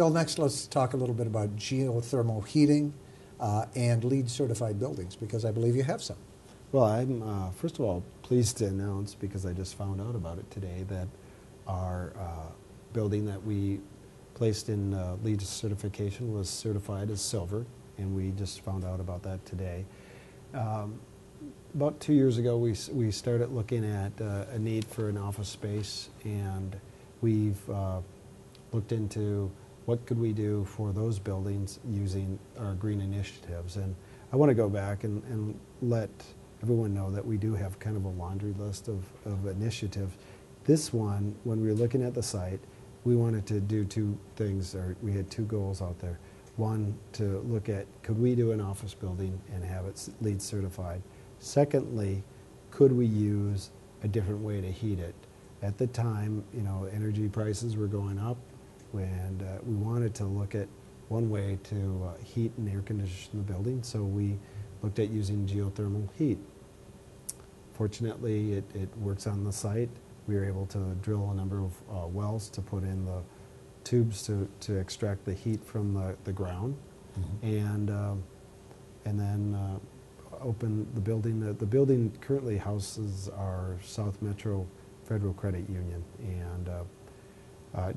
Bill, next let's talk a little bit about geothermal heating and LEED certified buildings, because I believe you have some. Well, I'm first of all pleased to announce, because I just found out about it today, that our building that we placed in LEED certification was certified as silver, and we just found out about that today. About 2 years ago, we started looking at a need for an office space, and we've looked into what could we do for those buildings using our green initiatives. And I want to go back and let everyone know that we do have kind of a laundry list of initiatives. This one, when we were looking at the site, we wanted to do two things, or we had two goals out there. One, to look at, could we do an office building and have it LEED certified? Secondly, could we use a different way to heat it? At the time, you know, energy prices were going up, and we wanted to look at one way to heat and air condition the building, so we looked at using geothermal heat. Fortunately, it works on the site. We were able to drill a number of wells to put in the tubes to extract the heat from the ground, and then open the building. The building currently houses our South Metro Federal Credit Union. And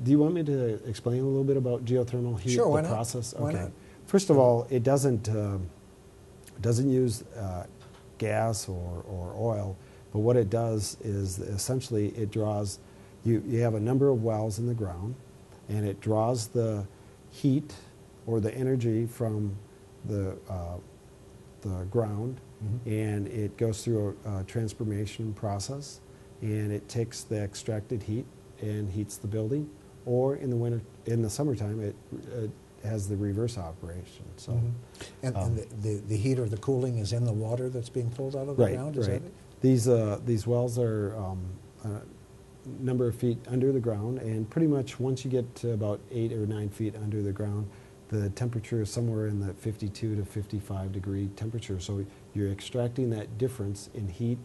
do you want me to explain a little bit about geothermal heat? Sure, why the not? process? Why Okay. not? First of all, it doesn't use gas or oil, but what it does is essentially it draws. You have a number of wells in the ground, and it draws the heat or the energy from the ground, and it goes through a transformation process, and it takes the extracted heat and heats the building. Or in the winter, in the summertime, it has the reverse operation. So, And the heat or the cooling is in the water that's being pulled out of the ground. Is that it? These wells are a number of feet under the ground, and pretty much once you get to about 8 or 9 feet under the ground, the temperature is somewhere in the 52 to 55 degree temperature. So you're extracting that difference in heat,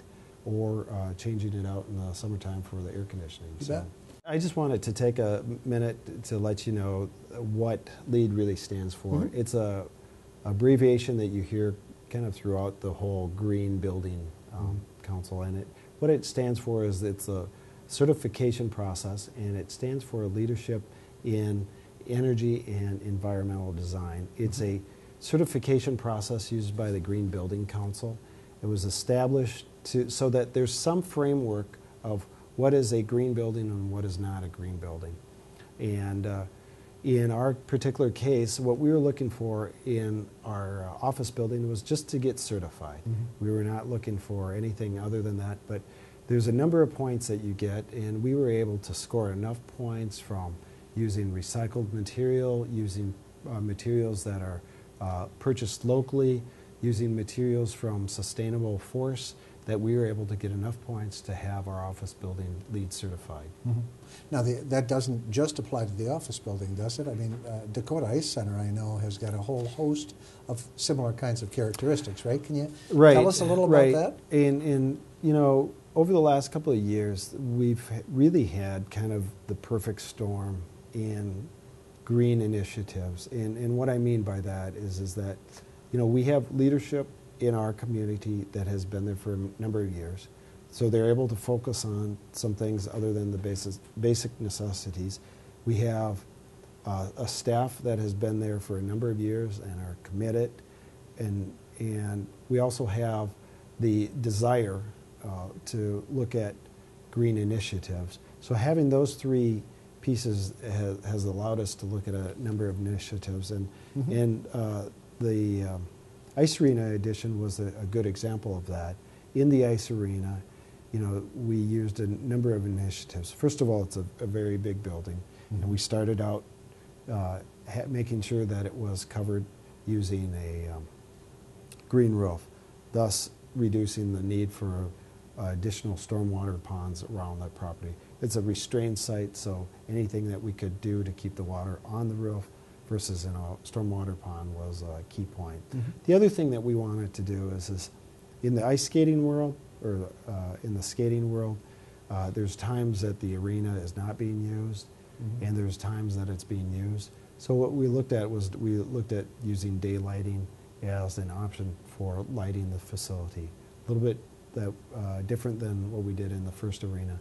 or changing it out in the summertime for the air conditioning. You bet. I just wanted to take a minute to let you know what LEED really stands for. It's a abbreviation that you hear kind of throughout the whole Green Building Council, and what it stands for is it's a certification process, and it stands for leadership in energy and environmental design. It's a certification process used by the Green Building Council. It was established so that there's some framework of what is a green building and what is not a green building. And in our particular case, what we were looking for in our office building was just to get certified. We were not looking for anything other than that, but there's a number of points that you get, and we were able to score enough points from using recycled material, using materials that are purchased locally, using materials from sustainable forests, that we were able to get enough points to have our office building LEED certified. Now, that doesn't just apply to the office building, does it? I mean, Dakota Ice Center, I know, has got a whole host of similar kinds of characteristics, right? Can you tell us a little about that? And you know, over the last couple of years, we've really had kind of the perfect storm in green initiatives. And what I mean by that is that, you know, we have leadership in our community that has been there for a number of years. So they're able to focus on some things other than the basic necessities. We have a staff that has been there for a number of years and are committed. And we also have the desire to look at green initiatives. So having those three pieces has allowed us to look at a number of initiatives. And the Ice Arena edition was a good example of that. In the Ice Arena, you know, we used a number of initiatives. First of all, it's a very big building, and we started out making sure that it was covered using a green roof, thus reducing the need for additional stormwater ponds around that property. It's a restrained site, so anything that we could do to keep the water on the roof versus in a stormwater pond was a key point. The other thing that we wanted to do is in the ice skating world, or in the skating world, there's times that the arena is not being used, and there's times that it's being used. So what we looked at was using day lighting as an option for lighting the facility. A little bit different than what we did in the first arena.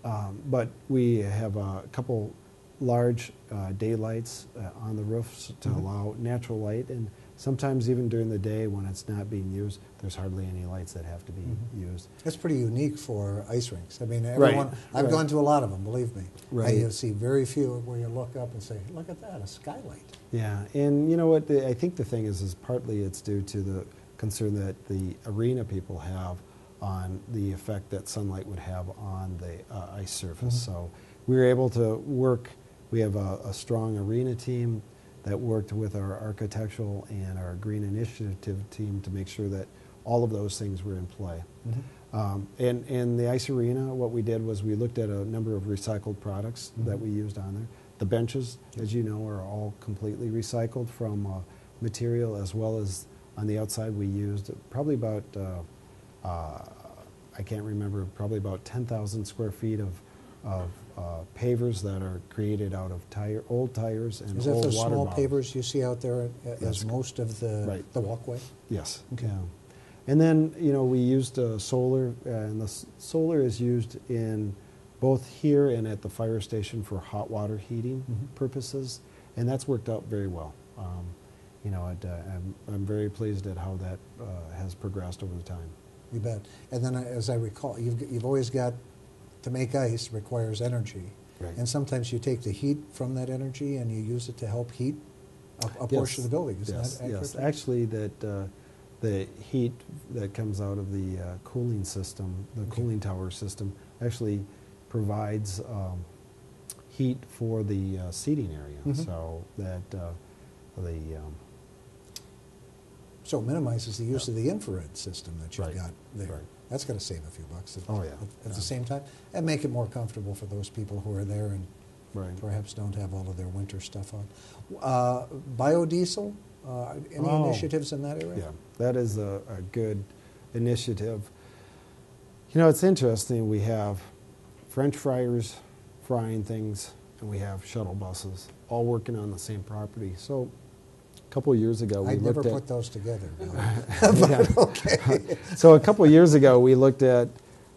But we have a couple large daylights on the roofs to allow natural light, and sometimes even during the day when it's not being used, there's hardly any lights that have to be used. That's pretty unique for ice rinks. I mean, everyone, I've gone to a lot of them, believe me. Right. And you'll see very few where you look up and say, look at that, a skylight. Yeah, and you know what, I think the thing is partly it's due to the concern that the arena people have on the effect that sunlight would have on the ice surface. So we were able to work, we have a strong arena team that worked with our architectural and our green initiative team to make sure that all of those things were in play. And the ice arena, what we did was we looked at a number of recycled products that we used on there. The benches, as you know, are all completely recycled from material, as well as on the outside we used probably about, I can't remember, probably about 10,000 square feet of pavers that are created out of old tires and old water bottles. Is that the small pavers you see out there as most of the walkway? Yes. Okay. Yeah. And then, you know, we used solar, and the solar is used in both here and at the fire station for hot water heating purposes, and that's worked out very well. You know, I'm very pleased at how that has progressed over the time. You bet. And then, as I recall, you've always got, to make ice requires energy. Right. And sometimes you take the heat from that energy and you use it to help heat a portion of the building. Isn't that accurate? Yes, actually the heat that comes out of the cooling system, the cooling tower system, actually provides heat for the seating area. So that so it minimizes the use of the infrared system that you've got there. Right. That's going to save a few bucks at the same time, and make it more comfortable for those people who are there and perhaps don't have all of their winter stuff on. Biodiesel, any initiatives in that area? Yeah, that is a good initiative. You know, it's interesting. We have French fryers frying things, and we have shuttle buses all working on the same property. So a couple of years ago, we I'd looked never at... put those together. But okay. So a couple of years ago, we looked at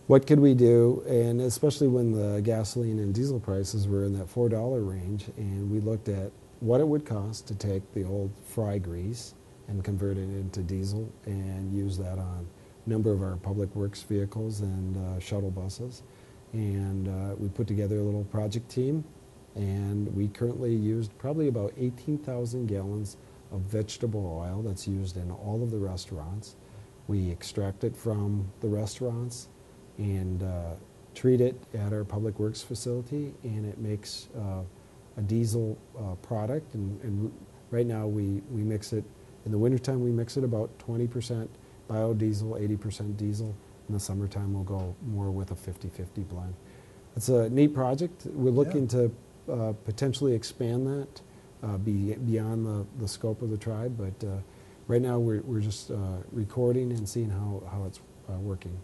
what could we do, and especially when the gasoline and diesel prices were in that $4 range, and we looked at what it would cost to take the old fry grease and convert it into diesel and use that on a number of our public works vehicles and shuttle buses. And we put together a little project team, and we currently used probably about 18,000 gallons of vegetable oil that's used in all of the restaurants. We extract it from the restaurants and treat it at our public works facility, and it makes a diesel product. And right now we mix it, in the wintertime we mix it about 20% biodiesel, 80% diesel. In the summertime we'll go more with a 50-50 blend. It's a neat project. We're looking to potentially expand that beyond the scope of the tribe, but right now we're just recording and seeing how it's working.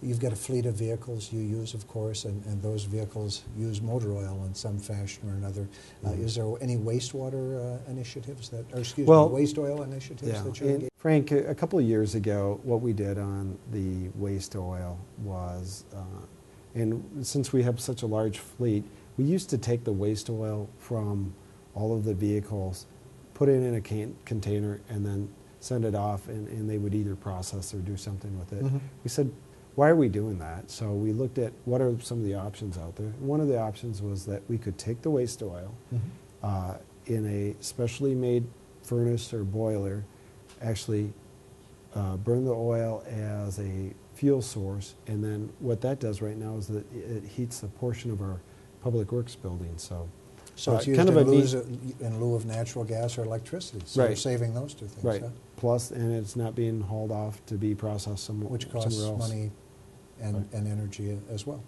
You've got a fleet of vehicles you use, of course, and those vehicles use motor oil in some fashion or another. Is there any wastewater initiatives that, or excuse me, waste oil initiatives that you're engaged? Frank, a couple of years ago, what we did on the waste oil was, and since we have such a large fleet, we used to take the waste oil from all of the vehicles, put it in a container, and then send it off, and they would either process or do something with it. We said, why are we doing that? So we looked at what are some of the options out there. One of the options was that we could take the waste oil in a specially made furnace or boiler, actually burn the oil as a fuel source, and then what that does right now is that it heats a portion of our public works building. So it's used in lieu of natural gas or electricity. So you're saving those two things. Right. Huh? Plus, and it's not being hauled off to be processed somewhere else. Which costs money and energy as well.